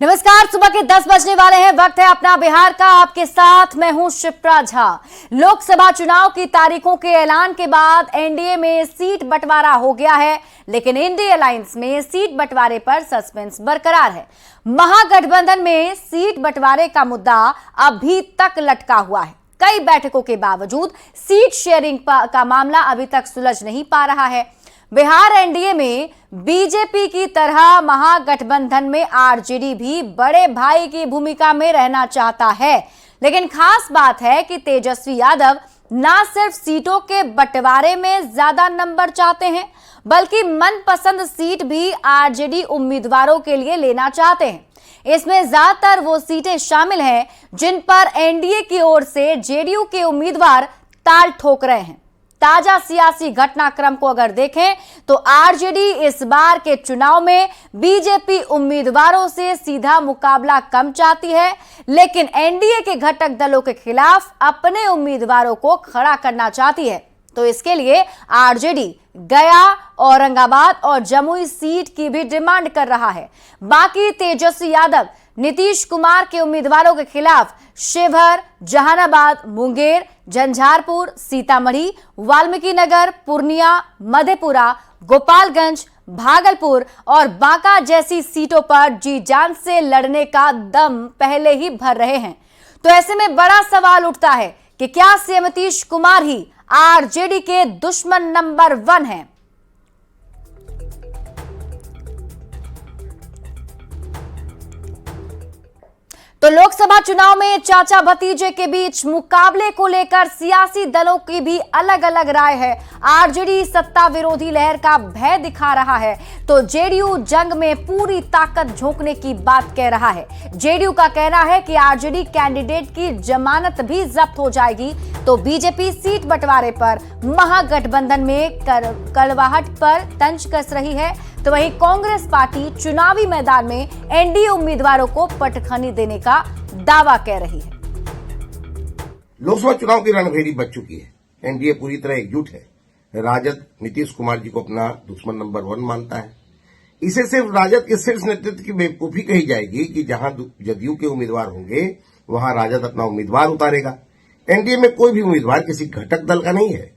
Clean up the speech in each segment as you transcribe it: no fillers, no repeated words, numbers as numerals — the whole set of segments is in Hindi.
नमस्कार, सुबह के 10 बजने वाले हैं। वक्त है अपना बिहार का। आपके साथ मैं हूं शिप्रा झा। लोकसभा चुनाव की तारीखों के ऐलान के बाद एनडीए में सीट बंटवारा हो गया है, लेकिन इंडिया अलायंस में सीट बंटवारे पर सस्पेंस बरकरार है। महागठबंधन में सीट बंटवारे का मुद्दा अभी तक लटका हुआ है। कई बैठकों के बावजूद सीट शेयरिंग का मामला अभी तक सुलझ नहीं पा रहा है। बिहार एनडीए में बीजेपी की तरह महागठबंधन में आरजेडी भी बड़े भाई की भूमिका में रहना चाहता है, लेकिन खास बात है कि तेजस्वी यादव ना सिर्फ सीटों के बंटवारे में ज्यादा नंबर चाहते हैं, बल्कि मनपसंद सीट भी आरजेडी उम्मीदवारों के लिए लेना चाहते हैं। इसमें ज्यादातर वो सीटें शामिल हैं जिन पर एनडीए की ओर से जेडीयू के उम्मीदवार ताल ठोक रहे हैं। ताजा सियासी घटनाक्रम को अगर देखें तो आरजेडी इस बार के चुनाव में बीजेपी उम्मीदवारों से सीधा मुकाबला कम चाहती है, लेकिन एनडीए के घटक दलों के खिलाफ अपने उम्मीदवारों को खड़ा करना चाहती है। तो इसके लिए आरजेडी गया, औरंगाबाद और जमुई सीट की भी डिमांड कर रहा है। बाकी तेजस्वी यादव नीतीश कुमार के उम्मीदवारों के खिलाफ शिवहर, जहानाबाद, मुंगेर, झंझारपुर, सीतामढ़ी, वाल्मीकिनगर, पूर्णिया, मधेपुरा, गोपालगंज, भागलपुर और बांका जैसी सीटों पर जी जान से लड़ने का दम पहले ही भर रहे हैं। तो ऐसे में बड़ा सवाल उठता है कि क्या सीएम नीतीश कुमार ही आरजेडी के दुश्मन नंबर 1 हैं? तो लोकसभा चुनाव में चाचा भतीजे के बीच मुकाबले को लेकर सियासी दलों की भी अलग अलग राय है। आरजेडी सत्ता विरोधी लहर का भय दिखा रहा है, तो जेडीयू जंग में पूरी ताकत झोंकने की बात कह रहा है। जेडीयू का कहना है कि आरजेडी कैंडिडेट की जमानत भी जब्त हो जाएगी, तो बीजेपी सीट बंटवारे पर महागठबंधन में कड़वाहट पर तंज कस रही है। तो वहीं कांग्रेस पार्टी चुनावी मैदान में एनडीए उम्मीदवारों को पटखनी देने का दावा कह रही है। लोकसभा चुनाव की रणभेरी बच चुकी है। एनडीए पूरी तरह एकजुट है। राजद नीतीश कुमार जी को अपना दुश्मन नंबर 1 मानता है। इसे सिर्फ राजद के शीर्ष नेतृत्व की बेवकूफी कही जाएगी कि जहां जदयू के उम्मीदवार होंगे वहां राजद अपना उम्मीदवार उतारेगा। एनडीए में कोई भी उम्मीदवार किसी घटक दल का नहीं है।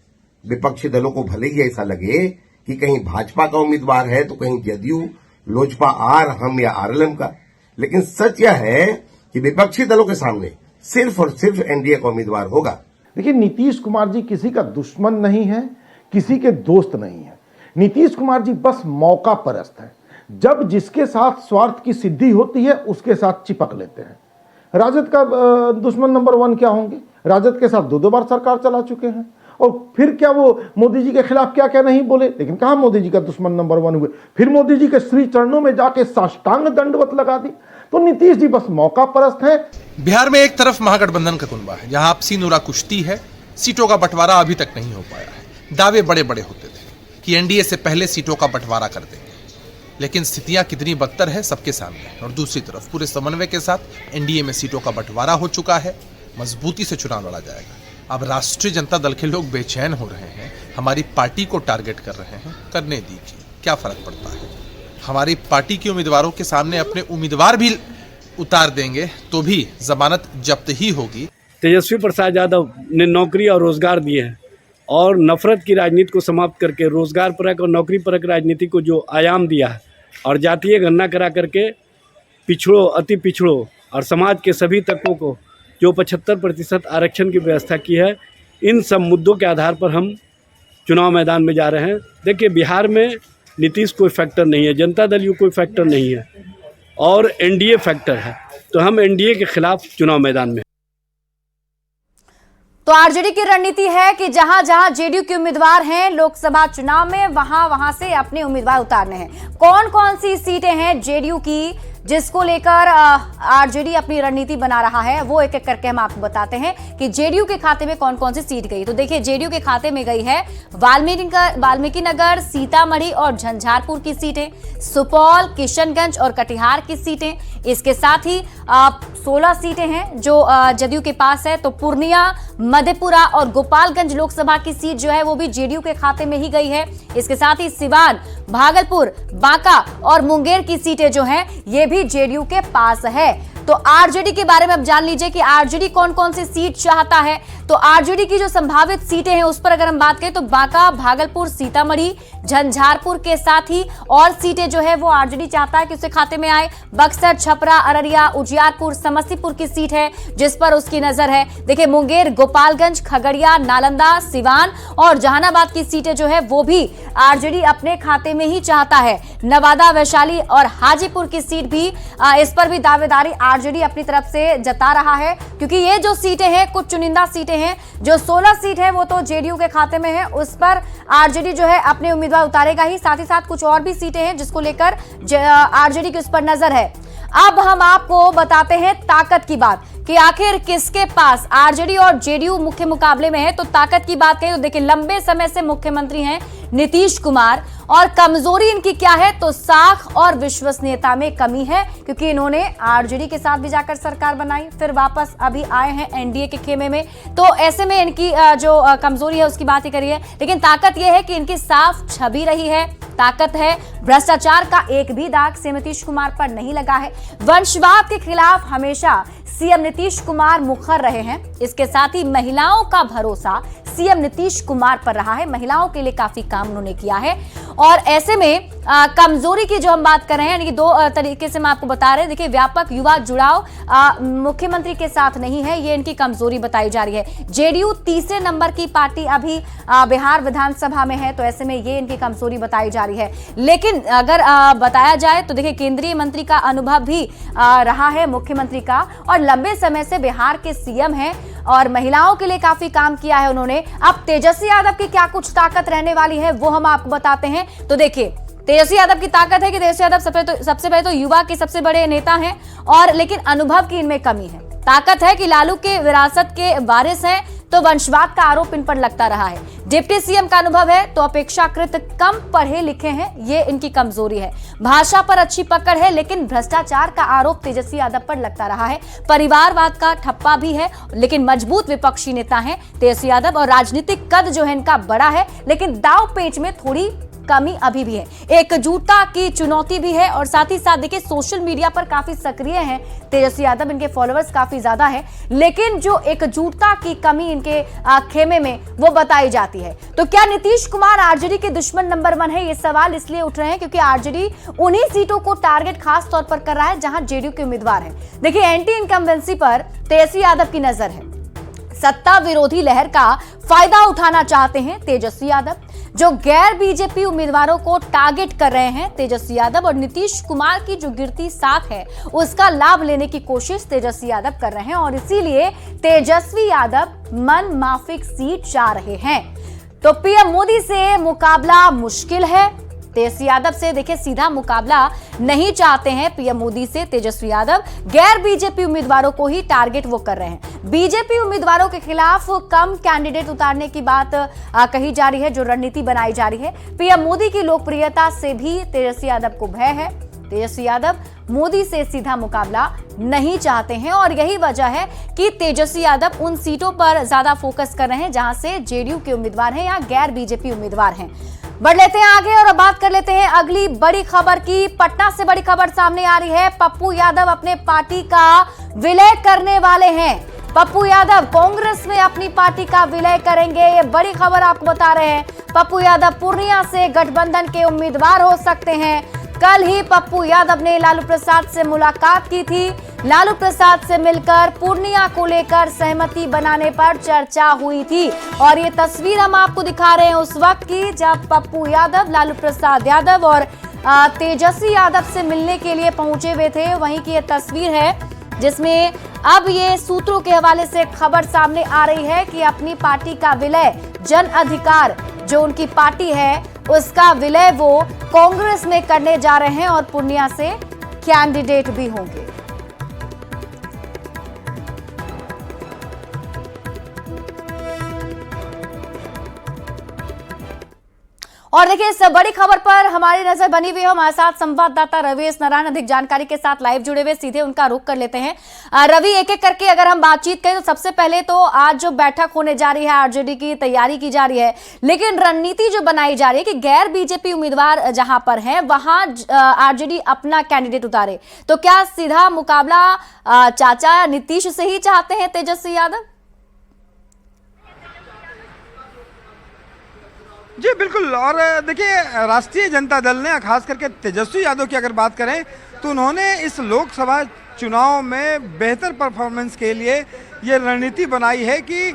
विपक्षी दलों को भले ही ऐसा लगे कि कहीं भाजपा का उम्मीदवार है तो कहीं जदयू, लोजपा, आर, हम या आरएलएम का, लेकिन सच यह है कि विपक्षी दलों के सामने सिर्फ और सिर्फ एनडीए का उम्मीदवार होगा। देखिए, नीतीश कुमार जी किसी का दुश्मन नहीं है, किसी के दोस्त नहीं है। नीतीश कुमार जी बस मौका परस्त है। जब जिसके साथ स्वार्थ की सिद्धि होती है उसके साथ चिपक लेते हैं। राजद का दुश्मन नंबर 1 क्या होंगे? राजद के साथ 2 बार सरकार चला चुके हैं, और फिर क्या वो मोदी जी के खिलाफ क्या क्या नहीं बोले, लेकिन कहां मोदी जी का दुश्मन नंबर 1 हुए। फिर मोदी जी के श्री चरणों में जाके साष्टांग दंडवत लगा दी। तो नीतीश जी बस मौका परस्त है। बिहार में एक तरफ महागठबंधन का कुनबा है, जहां आपसी नूरा कुश्ती है। सीटों का बंटवारा अभी तक नहीं हो पाया है। दावे बड़े बड़े होते थे कि एनडीए से पहले सीटों का बंटवारा कर देंगे, लेकिन स्थितियां कितनी बदतर है सबके सामने है। और दूसरी तरफ पूरे समन्वय के साथ एनडीए में सीटों का बंटवारा हो चुका है। मजबूती से चुनाव लड़ा जाएगा। अब राष्ट्रीय जनता दल के लोग बेचैन हो रहे हैं, हमारी पार्टी को टारगेट कर रहे हैं। करने दीजिए, क्या फर्क पड़ता है। हमारी पार्टी के उम्मीदवारों के सामने अपने उम्मीदवार भी उतार देंगे तो भी जमानत जब्त ही होगी। तेजस्वी प्रसाद यादव ने नौकरी और रोजगार दिए हैं, और नफरत की राजनीति को समाप्त करके रोजगार परक और नौकरी परक राजनीति को जो आयाम दिया है, और जातीय गणना करा करके पिछड़ों, अति पिछड़ों और समाज के सभी तत्वों को जो 75% आरक्षण की व्यवस्था की है, इन सब मुद्दों के आधार पर हम चुनाव मैदान में जा रहे हैं। देखिए, बिहार में नीतीश कोई फैक्टर नहीं है, जनता दल यू कोई फैक्टर नहीं है, और एनडीए फैक्टर है। तो हम एनडीए के खिलाफ चुनाव मैदान में। तो आरजेडी की रणनीति है कि जहां जहां जेडीयू के उम्मीदवार हैं लोकसभा चुनाव में, वहां से अपने उम्मीदवार उतारने हैं। कौन कौन सी सीटें हैं जेडीयू की जिसको लेकर आरजेडी अपनी रणनीति बना रहा है, वो एक एक करके हम आपको बताते हैं कि जेडीयू के खाते में कौन कौन सी सीट गई। तो देखिए, जेडीयू के खाते में गई है वाल्मीकिनगर, सीतामढ़ी और झंझारपुर की सीटें, सुपौल, किशनगंज और कटिहार की सीटें। इसके साथ ही 16 सीटें हैं जो जदयू के पास है। तो पूर्णिया, मधेपुरा और गोपालगंज लोकसभा की सीट जो है वो भी जेडीयू के खाते में ही गई है। इसके साथ ही सिवान, भागलपुर, बांका और मुंगेर की सीटें जो हैं ये भी जेडीयू के पास है। तो आरजेडी के बारे में अब जान लीजिए कि आरजेडी कौन कौन सी सीट चाहता है। तो आरजेडी की जो संभावित सीटें हैं उस पर अगर हम बात करें तो बांका, भागलपुर, सीतामढ़ी, झंझारपुर के साथ ही और सीटें जो है वो आरजेडी चाहता है कि उसके खाते में आए। बक्सर, छपरा, अररिया, उजियारपुर, समस्तीपुर की सीट है जिस पर उसकी नजर है। देखिए मुंगेर, गोपालगंज, खगड़िया, नालंदा, सिवान और जहानाबाद की सीटें जो है वो भी आरजेडी अपने खाते में ही चाहता है। नवादा, वैशाली और हाजीपुर की सीट भी इस पर भी दावेदारी आरजेडी अपनी तरफ से जता रहा है, क्योंकि ये जो सीटें हैं कुछ चुनिंदा सीटें हैं। जो 16 सीट है वो तो जेडीयू के खाते में है, उस पर आरजेडी जो है अपने उम्मीदवार उतारेगा ही। साथ ही साथ कुछ और भी सीटें हैं जिसको लेकर आरजेडी की उस पर नजर है। अब हम आपको बताते हैं ताकत की बात कि आखिर किसके पास आरजेडी और जेडीयू मुख्य मुकाबले में है। तो ताकत की बात करें तो देखिए लंबे समय से मुख्यमंत्री हैं नीतीश कुमार, और कमजोरी इनकी क्या है तो साख और विश्वसनीयता में कमी है, क्योंकि इन्होंने आरजेडी के साथ भी जाकर सरकार बनाई, फिर वापस अभी आए हैं एनडीए के खेमे में। तो ऐसे में इनकी जो कमजोरी है उसकी बात ही करिए, लेकिन ताकत यह है कि इनकी साफ छवि रही है, ताकत है। भ्रष्टाचार का एक भी दाग सीएम नीतीश कुमार पर नहीं लगा है। वंशवाद के खिलाफ हमेशा सीएम नीतीश कुमार मुखर रहे हैं। इसके साथ ही महिलाओं का भरोसा सीएम नीतीश कुमार पर रहा है, महिलाओं के लिए काफी काम उन्होंने किया है। और ऐसे में कमजोरी की जो हम बात कर रहे हैं, यानी कि दो तरीके से मैं आपको बता रहे हैं। देखिए व्यापक युवा जुड़ाव मुख्यमंत्री के साथ नहीं है, ये इनकी कमजोरी बताई जा रही है। जेडीयू तीसरे नंबर की पार्टी अभी बिहार विधानसभा में है, तो ऐसे में ये इनकी कमजोरी बताई जा रही है। लेकिन अगर बताया जाए तो देखिए केंद्रीय मंत्री का अनुभव भी रहा है मुख्यमंत्री का, और लंबे समय से बिहार के सीएम हैं और महिलाओं के लिए काफी काम किया है उन्होंने। अब तेजस्वी यादव की क्या कुछ ताकत रहने वाली है वो हम आपको बताते हैं। तो देखिए तेजस्वी यादव की ताकत है कि तेजस्वी यादव सबसे पहले तो युवा के सबसे बड़े नेता हैं, और लेकिन अनुभव की इनमें कमी है। ताकत है कि लालू के विरासत के वारिस हैं, तो वंशवाद का आरोप इन पर लगता रहा है। डिप्टी सीएम का अनुभव है तो अपेक्षाकृत कम पढ़े लिखे हैं, ये इनकी कमजोरी है। भाषा पर अच्छी पकड़ है, लेकिन भ्रष्टाचार का आरोप तेजस्वी यादव पर लगता रहा है। परिवारवाद का ठप्पा भी है, लेकिन मजबूत विपक्षी नेता हैं तेजस्वी यादव, और राजनीतिक कद जो है इनका बड़ा है, लेकिन दाव पेच में थोड़ी कमी अभी भी है। एकजुटता की चुनौती भी है, और साथ ही साथ देखिए सोशल मीडिया पर काफी सक्रिय हैं तेजस्वी यादव, इनके फॉलोअर्स काफी ज्यादा है, लेकिन जो एकजुटता की कमी इनके खेमे में वो बताई जाती है। तो क्या नीतीश कुमार आरजेडी के दुश्मन नंबर 1 है? ये सवाल इसलिए उठ रहे हैं क्योंकि आरजेडी उन्हीं सीटों को टारगेट खास तौर पर कर रहा है जहां जेडीयू के उम्मीदवार हैं। देखिए एंटी इनकम्बेंसी पर तेजस्वी यादव की नजर है। सत्ता विरोधी लहर का फायदा उठाना चाहते हैं तेजस्वी यादव। जो गैर बीजेपी उम्मीदवारों को टारगेट कर रहे हैं तेजस्वी यादव, और नीतीश कुमार की जो गिरती साख है उसका लाभ लेने की कोशिश तेजस्वी यादव कर रहे हैं, और इसीलिए तेजस्वी यादव मन माफिक सीट चाह रहे हैं। तो पीएम मोदी से मुकाबला मुश्किल है। तेजस्वी यादव से देखिए सीधा मुकाबला नहीं चाहते हैं पीएम मोदी से तेजस्वी यादव। गैर बीजेपी उम्मीदवारों को ही टारगेट वो कर रहे हैं। बीजेपी उम्मीदवारों के खिलाफ कम कैंडिडेट उतारने की बात कही जा रही है, जो रणनीति बनाई जा रही है। पीएम मोदी की लोकप्रियता से भी तेजस्वी यादव को भय है। तेजस्वी यादव मोदी से सीधा मुकाबला नहीं चाहते हैं, और यही वजह है कि तेजस्वी यादव उन सीटों पर ज्यादा फोकस कर रहे हैं जहां से जेडीयू के उम्मीदवार हैं या गैर बीजेपी उम्मीदवार हैं। बढ़ लेते हैं आगे और अब बात कर लेते हैं अगली बड़ी खबर की। पटना से बड़ी खबर सामने आ रही है। पप्पू यादव अपने पार्टी का विलय करने वाले हैं। पप्पू यादव कांग्रेस में अपनी पार्टी का विलय करेंगे, ये बड़ी खबर आपको बता रहे हैं। पप्पू यादव पूर्णिया से गठबंधन के उम्मीदवार हो सकते हैं। कल ही पप्पू यादव ने लालू प्रसाद से मुलाकात की थी। लालू प्रसाद से मिलकर पूर्णिया को लेकर सहमति बनाने पर चर्चा हुई थी, और ये तस्वीर हम आपको दिखा रहे हैं उस वक्त की जब पप्पू यादव, लालू प्रसाद यादव और तेजस्वी यादव से मिलने के लिए पहुंचे हुए थे। वहीं की ये तस्वीर है जिसमें अब ये सूत्रों के हवाले से खबर सामने आ रही है कि अपनी पार्टी का विलय, जन अधिकार जो उनकी पार्टी है उसका विलय वो कांग्रेस में करने जा रहे हैं, और पूर्णिया से कैंडिडेट भी होंगे। और देखिए इस बड़ी खबर पर हमारी नजर बनी हुई है। हमारे साथ संवाददाता रवीश नारायण अधिक जानकारी के साथ लाइव जुड़े हुए, सीधे उनका रुख कर लेते हैं। रवि, एक एक करके अगर हम बातचीत करें तो सबसे पहले तो आज जो बैठक होने जा रही है, आरजेडी की तैयारी की जा रही है, लेकिन रणनीति जो बनाई जा रही है कि गैर बीजेपी उम्मीदवार जहां पर हैं वहां आरजेडी अपना कैंडिडेट उतारे, तो क्या सीधा मुकाबला चाचा नीतीश से ही चाहते हैं तेजस्वी यादव? जी बिल्कुल। और देखिए, राष्ट्रीय जनता दल ने खास करके तेजस्वी यादव की अगर बात करें तो उन्होंने इस लोकसभा चुनाव में बेहतर परफॉर्मेंस के लिए ये रणनीति बनाई है कि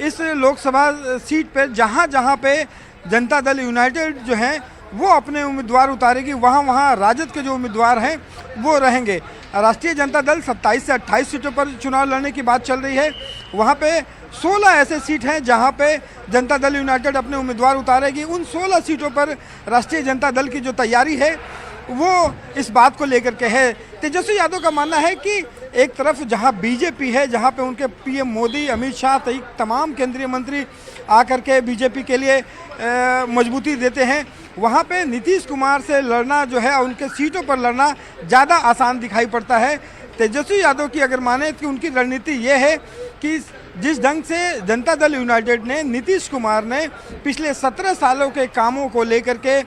इस लोकसभा सीट पे जहाँ जहाँ पे जनता दल यूनाइटेड जो है वो अपने उम्मीदवार उतारेगी, वहाँ वहाँ राजद के जो उम्मीदवार हैं वो रहेंगे। राष्ट्रीय जनता दल 27 से 28 सीटों पर चुनाव लड़ने की बात चल रही है। वहाँ पे 16 ऐसे सीट हैं जहाँ पे जनता दल यूनाइटेड अपने उम्मीदवार उतारेगी। उन 16 सीटों पर राष्ट्रीय जनता दल की जो तैयारी है वो इस बात को लेकर के है। तेजस्वी यादव का मानना है कि एक तरफ जहां बीजेपी है, जहां पे उनके पीएम मोदी, अमित शाह सहित तमाम केंद्रीय मंत्री आकर के बीजेपी के लिए मजबूती देते हैं, वहां पे नीतीश कुमार से लड़ना जो है, उनके सीटों पर लड़ना ज़्यादा आसान दिखाई पड़ता है। तेजस्वी यादव की अगर माने कि उनकी रणनीति ये है कि जिस ढंग से जनता दल यूनाइटेड ने, नीतीश कुमार ने पिछले 17 सालों के कामों को लेकर के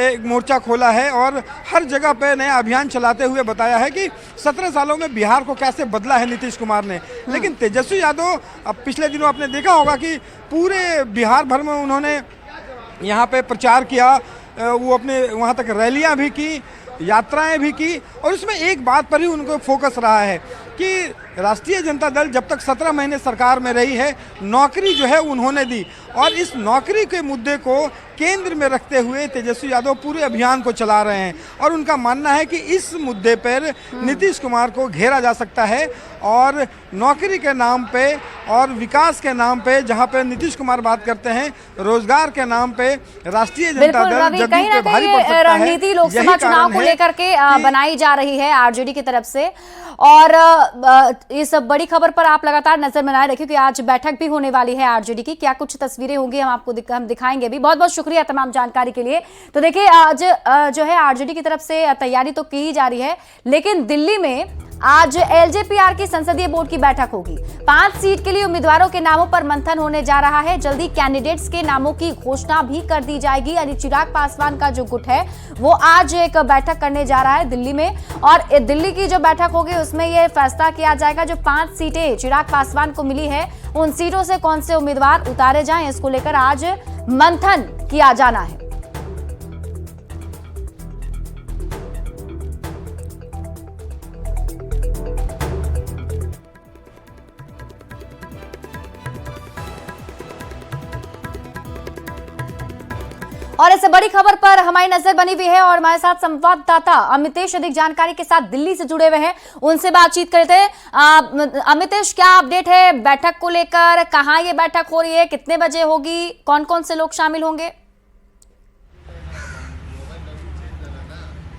एक मोर्चा खोला है और हर जगह पे नया अभियान चलाते हुए बताया है कि 17 सालों में बिहार को कैसे बदला है नीतीश कुमार ने। लेकिन तेजस्वी यादव, अब पिछले दिनों आपने देखा होगा कि पूरे बिहार भर में उन्होंने यहाँ पे प्रचार किया, वो अपने वहाँ तक रैलियाँ भी की, यात्राएं भी की, और उसमें एक बात पर ही उनको फोकस रहा है कि राष्ट्रीय जनता दल जब तक 17 महीने सरकार में रही है, नौकरी जो है उन्होंने दी, और इस नौकरी के मुद्दे को केंद्र में रखते हुए तेजस्वी यादव पूरे अभियान को चला रहे हैं। और उनका मानना है कि इस मुद्दे पर नीतीश कुमार को घेरा जा सकता है, और नौकरी के नाम पे और विकास के नाम पे जहां पे नीतीश कुमार बात करते हैं, रोजगार के नाम पे राष्ट्रीय जनता दल जदयू पे भारी पड़ सकता है। रणनीति लोकसभा चुनाव को लेकर के बनाई जा रही है आरजेडी की तरफ से, और इस बड़ी खबर पर आप लगातार नजर बनाए रखिए कि आज बैठक भी होने वाली है आरजेडी की। क्या कुछ तस्वीरें होंगी हम आपको हम दिखाएंगे भी। बहुत बहुत शुक्रिया तमाम जानकारी के लिए। तो देखिए, आज जो है आरजेडी की तरफ से तैयारी तो की जा रही है, लेकिन दिल्ली में आज एलजेपीआर की संसदीय बोर्ड की बैठक होगी। 5 सीट के लिए उम्मीदवारों के नामों पर मंथन होने जा रहा है। जल्दी कैंडिडेट्स के नामों की घोषणा भी कर दी जाएगी। यानी चिराग पासवान का जो गुट है वो आज एक बैठक करने जा रहा है दिल्ली में, और दिल्ली की जो बैठक होगी उसमें यह फैसला किया जाएगा जो 5 सीटें चिराग पासवान को मिली है, उन सीटों से कौन से उम्मीदवार उतारे जाएं, इसको लेकर आज मंथन किया जाना है। और इस बड़ी खबर पर हमारी नजर बनी हुई है और हमारे साथ संवाददाता अमितेश अधिक जानकारी के साथ दिल्ली से जुड़े हुए हैं, उनसे बातचीत करते हैं। अमितेश, क्या अपडेट है बैठक को लेकर? कहां ये बैठक हो रही है, कितने बजे होगी, कौन कौन से लोग शामिल होंगे?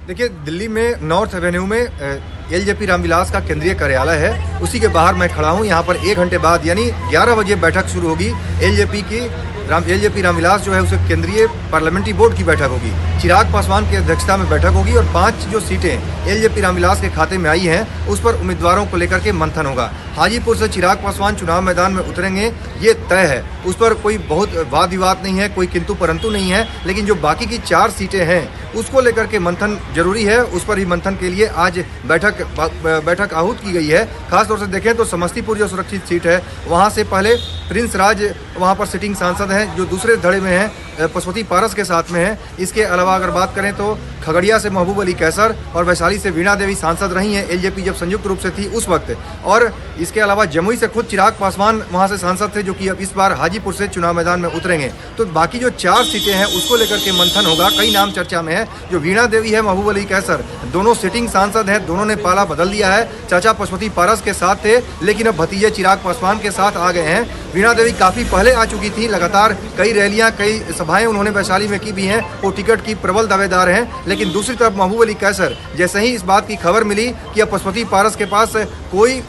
देखिए, दिल्ली में नॉर्थ एवेन्यू में एलजेपी रामविलास का केंद्रीय कार्यालय है, उसी के बाहर मैं खड़ा हूं। यहाँ पर 1 घंटे बाद यानी 11 बजे बैठक शुरू होगी। एलजेपी रामविलास जो है उसे केंद्रीय पार्लियामेंट्री बोर्ड की बैठक होगी। चिराग पासवान की अध्यक्षता में बैठक होगी और 5 जो सीटें एलजेपी रामविलास के खाते में आई हैं उस पर उम्मीदवारों को लेकर के मंथन होगा। हाजीपुर से चिराग पासवान चुनाव मैदान में उतरेंगे, ये तय है, उस पर कोई बहुत वाद विवाद नहीं है, कोई किंतु परंतु नहीं है। लेकिन जो बाकी की 4 सीटें हैं उसको लेकर के मंथन जरूरी है, उस पर ही मंथन के लिए आज बैठक आहूत की गई है। खासतौर से देखें तो समस्तीपुर जो सुरक्षित सीट है वहाँ से पहले प्रिंस राज वहाँ पर सिटिंग सांसद हैं जो दूसरे धड़े में हैं, पशुपति पारस के साथ में है। इसके अलावा अगर बात करें तो खगड़िया से महबूब अली कैसर और वैशाली से वीणा देवी सांसद रही हैं एलजेपी जब संयुक्त रूप से थी उस वक्त। और इसके अलावा जमुई से खुद चिराग पासवान वहां से सांसद थे जो कि अब इस बार हाजीपुर से चुनाव मैदान में उतरेंगे। तो बाकी जो 4 सीटें हैं उसको लेकर के मंथन होगा। कई नाम चर्चा में है, जो वीणा देवी है, महबूब अली कैसर, दोनों सिटिंग सांसद हैं, दोनों ने पाला बदल दिया है। चाचा पशुपति पारस के साथ थे लेकिन अब भतीजे चिराग पासवान के साथ आ गए हैं। वीणा देवी काफ़ी पहले आ चुकी थी, लगातार कई रैलियां, कई सभाएं उन्होंने वैशाली में की भी हैं, वो टिकट की प्रबल दावेदार हैं। लेकिन दूसरी तरफ महबूब अली कैसर, जैसे ही इस बात की खबर मिली कि अब पशुपति पारस के पास कोई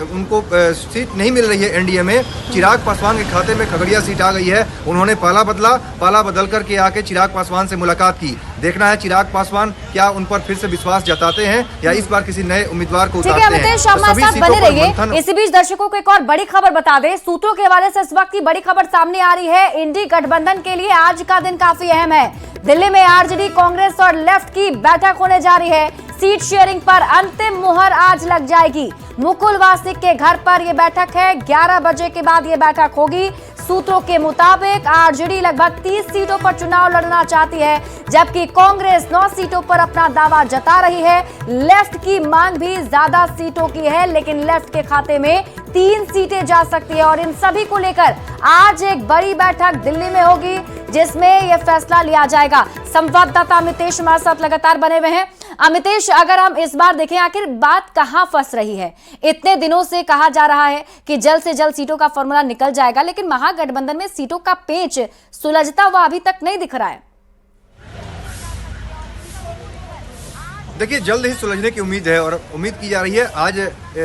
उनको सीट नहीं मिल रही है एनडीए में, चिराग पासवान के खाते में खगड़िया सीट आ गई है, उन्होंने पाला बदल करके आके चिराग पासवान से मुलाकात की। देखना है चिराग पासवान क्या उन पर फिर से विश्वास जताते हैं या इस बार किसी नए उम्मीदवार को उतारते हैं। अमितेश, हमारे साथ बने रहिए। इसी बीच दर्शकों को एक और बड़ी खबर बता दें, सूत्रों के हवाले से इस वक्त की बड़ी खबर सामने आ रही है। इंडी गठबंधन के लिए आज का दिन काफी अहम है। दिल्ली में आरजेडी, कांग्रेस और लेफ्ट की बैठक होने जा रही है। सीट शेयरिंग पर अंतिम मुहर आज लग जाएगी। मुकुल वासनिक के घर पर यह बैठक है। 11 बजे के बाद यह बैठक होगी। सूत्रों के मुताबिक आरजेडी लगभग 30 सीटों पर चुनाव लड़ना चाहती है, जबकि कांग्रेस 9 सीटों पर अपना दावा जता रही है। लेफ्ट की मांग भी ज्यादा सीटों की है, लेकिन लेफ्ट के खाते में 3 सीटें जा सकती है और इन सभी को लेकर आज एक बड़ी बैठक दिल्ली में होगी, जिसमें यह फैसला लिया जाएगा। संवाददाता अमितेश हमारे साथ लगातार बने हुए हैं। अमितेश, अगर हम इस बार देखें, आखिर बात कहां फंस रही है? इतने दिनों से कहा जा रहा है कि जल्द से जल्द सीटों का फॉर्मूला निकल जाएगा, लेकिन महागठबंधन में सीटों का पेच सुलझता हुआ अभी तक नहीं दिख रहा है। देखिए, जल्द ही सुलझने की उम्मीद है और उम्मीद की जा रही है आज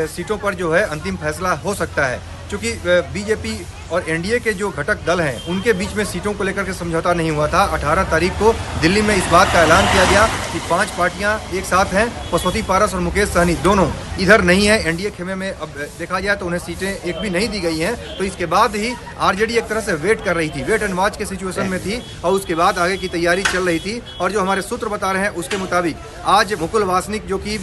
सीटों पर जो है अंतिम फैसला हो सकता है, क्योंकि बीजेपी और एनडीए के जो घटक दल हैं उनके बीच में सीटों को लेकर के समझौता नहीं हुआ था। 18 तारीख को दिल्ली में इस बात का ऐलान किया गया कि 5 पार्टियां एक साथ हैं। पशुपति पारस और मुकेश सहनी दोनों इधर नहीं है एनडीए खेमे में। अब देखा जाए तो उन्हें सीटें एक भी नहीं दी गई हैं, तो इसके बाद ही आरजेडी एक तरह से वेट कर रही थी, वेट एंड वॉच के सिचुएशन में थी और उसके बाद आगे की तैयारी चल रही थी। और जो हमारे सूत्र बता रहे हैं उसके मुताबिक आज मुकुल वासनिक, जो कि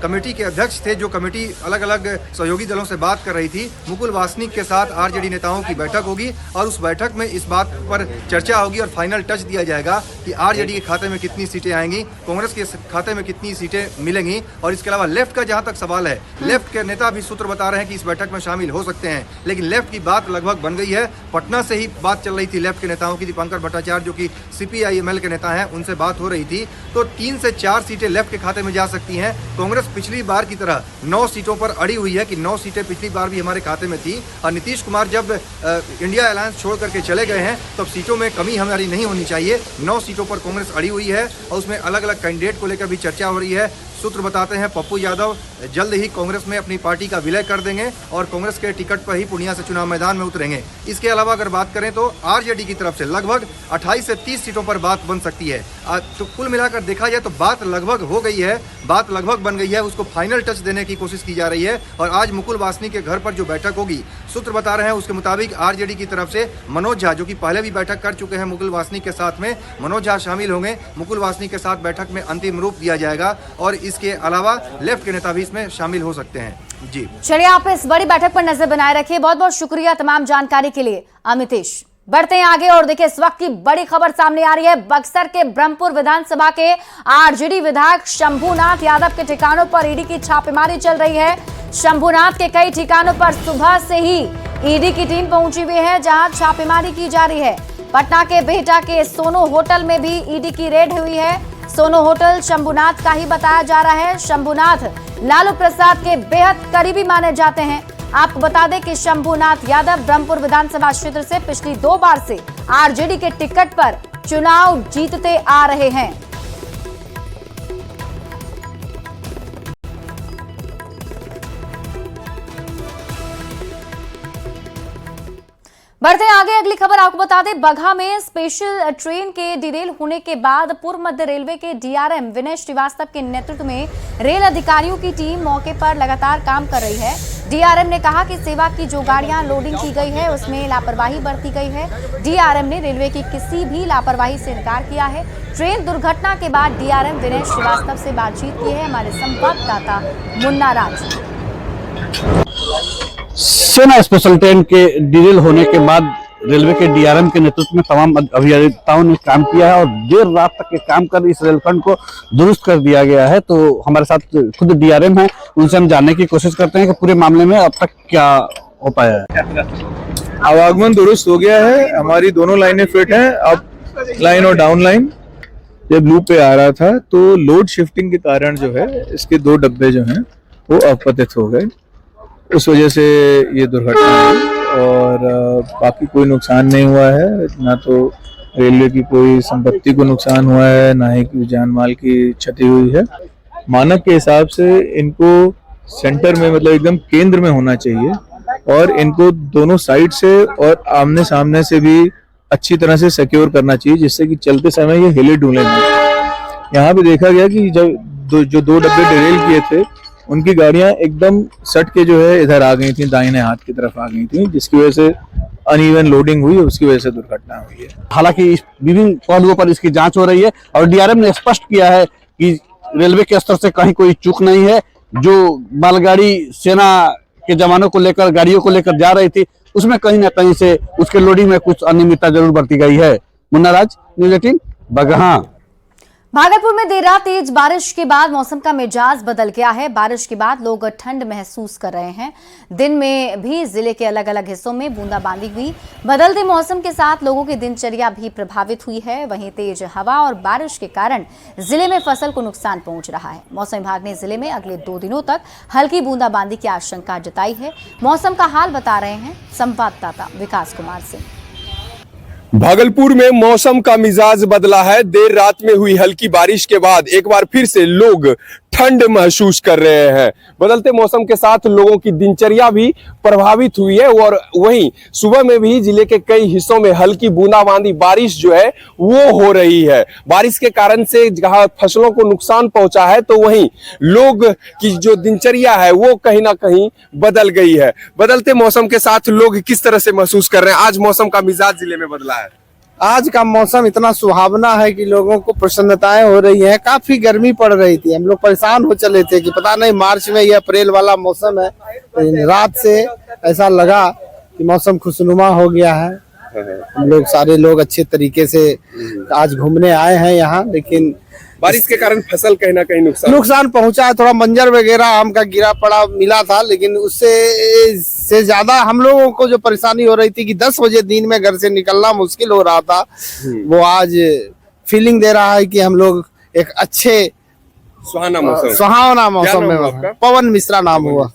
कमेटी के अध्यक्ष थे, जो कमेटी अलग अलग सहयोगी दलों से बात कर रही थी, मुकुल वासनिक के साथ आरजेडी नेताओं की बैठक होगी और उस बैठक में इस बात पर चर्चा होगी और फाइनल टच दिया जाएगा कि आरजेडी के खाते में कितनी सीटें आएंगी, कांग्रेस के खाते में कितनी सीटें मिलेंगी। और इसके अलावा लेफ्ट का जहां तक सवाल है, लेफ्ट के नेता भी सूत्र बता रहे हैं कि इस बैठक में शामिल हो सकते हैं, लेकिन लेफ्ट की बात लगभग बन गई है। पटना से ही बात चल रही थी लेफ्ट के नेताओं की। दीपांकर भट्टाचार्य, जो कि सीपीआईएमएल के नेता हैं, उनसे बात हो रही थी, तो 3 से 4 सीटें लेफ्ट के खाते में जा सकती हैं। कांग्रेस पिछली बार की तरह 9 सीटों पर अड़ी हुई है कि 9 सीटें पिछली बार भी हमारे खाते में थी और नीतीश कुमार जब इंडिया अलायंस छोड़ करके चले गए हैं तब सीटों में कमी हमारी नहीं होनी चाहिए। 9 सीटों पर कांग्रेस अड़ी हुई है और उसमें अलग अलग कैंडिडेट को लेकर भी चर्चा हो रही है। सूत्र बताते हैं पप्पू यादव जल्द ही कांग्रेस में अपनी पार्टी का विलय कर देंगे और कांग्रेस के टिकट पर ही पूर्णिया से चुनाव मैदान में उतरेंगे। इसके अलावा अगर बात करें तो आरजेडी की तरफ से लगभग 28 से 30 सीटों पर बात बन सकती है। तो कुल मिलाकर देखा जाए तो बात लगभग हो गई है, बात लगभग बन गई है, उसको फाइनल टच देने की कोशिश की जा रही है। और आज मुकुल वासनिक के घर पर जो बैठक होगी, सूत्र बता रहे हैं उसके मुताबिक आरजेडी की तरफ से मनोज झा, जो कि पहले भी बैठक कर चुके हैं मुकुल वासनिक के साथ में, मनोज झा शामिल होंगे। मुकुल वासनिक के साथ बैठक में अंतिम रूप दिया जाएगा और इसके अलावा लेफ्ट के नेता भी इसमें शामिल हो सकते हैं। जी चलिए, आप इस बड़ी बैठक पर नजर बनाए रखिए। बहुत बहुत शुक्रिया तमाम जानकारी के लिए अमितेश। बढ़ते हैं आगे और देखिए इस वक्त की बड़ी खबर सामने आ रही है। बक्सर के ब्रह्मपुर विधानसभा के आरजेडी विधायक शंभूनाथ यादव के ठिकानों पर ईडी की छापेमारी चल रही है। शंभूनाथ के कई ठिकानों पर सुबह से ही ईडी की टीम पहुंची हुई है, जहां छापेमारी की जा रही है। पटना के बिहटा के सोनो होटल में भी ईडी की रेड हुई है। सोनो होटल शंभूनाथ का ही बताया जा रहा है। शंभूनाथ लालू प्रसाद के बेहद करीबी माने जाते हैं। आपको बता दें कि शंभूनाथ यादव ब्रह्मपुर विधानसभा क्षेत्र से पिछली 2 बार से आरजेडी के टिकट पर चुनाव जीतते आ रहे हैं। बढ़ते आगे, अगली खबर आपको बता दें, बगहा में स्पेशल ट्रेन के डिरेल होने के बाद पूर्व मध्य रेलवे के डीआरएम विनय श्रीवास्तव के नेतृत्व में रेल अधिकारियों की टीम मौके पर लगातार काम कर रही है। डीआरएम ने कहा कि सेवा की जो गाड़ियां लोडिंग की गई है उसमें लापरवाही बरती गई है। डीआरएम ने रेलवे की किसी भी लापरवाही से इनकार किया है। ट्रेन दुर्घटना के बाद डीआरएम विनय श्रीवास्तव से बातचीत की है हमारे संवाददाता मुन्ना राज। सेना स्पेशल ट्रेन के डिरेल होने के बाद रेलवे के डीआरएम के नेतृत्व में तमाम अभियंताओं ने काम किया है और देर रात तक के काम कर इस रेलखंड को दुरुस्त कर दिया गया है। तो हमारे साथ खुद डीआरएम है, उनसे हम जानने की कोशिश करते हैं कि पूरे मामले में अब तक क्या हो पाया है। आवागमन दुरुस्त हो गया है, हमारी दोनों लाइनें फिट हैं। अब लाइन और डाउन लाइन जब लूप पे आ रहा था तो लोड शिफ्टिंग के कारण जो है इसके 2 डब्बे जो हैं वो अपतित हो गए। उस वजह से ये दुर्घटना हुई। और बाकी कोई नुकसान नहीं हुआ है, ना तो रेलवे की कोई संपत्ति को नुकसान हुआ है, ना ही कोई जान माल की क्षति हुई है। मानक के हिसाब से इनको सेंटर में, मतलब एकदम केंद्र में होना चाहिए, और इनको दोनों साइड से और आमने सामने से भी अच्छी तरह से सिक्योर करना चाहिए, जिससे कि चलते समय ये हिले डुले नहीं। यहाँ पे देखा गया कि जब जो दो डब्बे डिरेल किए थे, उनकी गाड़ियां एकदम सट के जो है इधर आ गई थी, दाहिने हाथ की तरफ आ गई थी, जिसकी वजह से अनइवन लोडिंग हुई, उसकी वजह से दुर्घटना हुई है। हालांकि इस विभिन्न पहलुओं पर इसकी जांच हो रही है और डीआरएम ने स्पष्ट किया है कि रेलवे के स्तर से कहीं कोई चूक नहीं है। जो मालगाड़ी सेना के जवानों को लेकर, गाड़ियों को लेकर जा रही थी, उसमें कहीं ना कहीं से उसके लोडिंग में कुछ अनियमितता जरूर बरती गई है। मुन्ना राज, न्यूज़ 18, बगहा। भागलपुर में देर रात तेज बारिश के बाद मौसम का मिजाज बदल गया है। बारिश के बाद लोग ठंड महसूस कर रहे हैं। दिन में भी जिले के अलग अलग हिस्सों में बूंदाबांदी हुई। बदलते मौसम के साथ लोगों की दिनचर्या भी प्रभावित हुई है। वहीं तेज हवा और बारिश के कारण जिले में फसल को नुकसान पहुंच रहा है। मौसम विभाग ने जिले में अगले 2 दिनों तक हल्की बूंदाबांदी की आशंका जताई है। मौसम का हाल बता रहे हैं संवाददाता विकास कुमार सिंह। भागलपुर में मौसम का मिजाज बदला है। देर रात में हुई हल्की बारिश के बाद एक बार फिर से लोग ठंड महसूस कर रहे हैं। बदलते मौसम के साथ लोगों की दिनचर्या भी प्रभावित हुई है और वहीं सुबह में भी जिले के कई हिस्सों में हल्की बूंदाबांदी बारिश जो है वो हो रही है। बारिश के कारण से जहां फसलों को नुकसान पहुंचा है, तो वहीं लोग की जो दिनचर्या है वो कहीं ना कहीं बदल गई है। बदलते मौसम के साथ लोग किस तरह से महसूस कर रहे हैं? आज मौसम का मिजाज जिले में बदला है। आज का मौसम इतना सुहावना है कि लोगों को प्रसन्नताएं हो रही हैं। काफी गर्मी पड़ रही थी, हम लोग परेशान हो चले थे कि पता नहीं मार्च में ये अप्रैल वाला मौसम है। रात से ऐसा लगा कि मौसम खुशनुमा हो गया है। हम लोग सारे लोग अच्छे तरीके से आज घूमने आए हैं यहाँ, लेकिन बारिश के कारण फसल कहीं ना कहीं नुकसान पहुंचा है। थोड़ा मंजर वगैरह आम का गिरा पड़ा मिला था, लेकिन उससे ज्यादा हम लोगों को जो परेशानी हो रही थी कि 10 बजे दिन में घर से निकलना मुश्किल हो रहा था, वो आज फीलिंग दे रहा है कि हम लोग एक अच्छे सुहावना मौसम में। पवन मिश्रा नाम हुआ।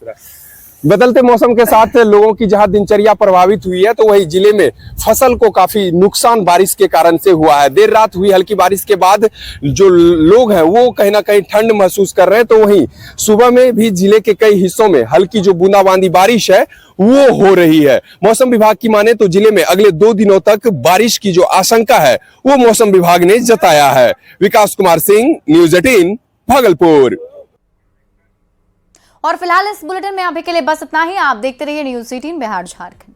बदलते मौसम के साथ लोगों की जहां दिनचर्या प्रभावित हुई है, तो वही जिले में फसल को काफी नुकसान बारिश के कारण से हुआ है। देर रात हुई हल्की बारिश के बाद जो लोग हैं वो कहीं ना कहीं ठंड महसूस कर रहे हैं, तो वहीं सुबह में भी जिले के कई हिस्सों में हल्की जो बूंदाबांदी बारिश है वो हो रही है। मौसम विभाग की माने तो जिले में अगले 2 दिनों तक बारिश की जो आशंका है वो मौसम विभाग ने जताया है। विकास कुमार सिंह, न्यूज़ 18, भागलपुर। और फिलहाल इस बुलेटिन में अभी के लिए बस इतना ही। आप देखते रहिए न्यूज़ 18 बिहार झारखंड।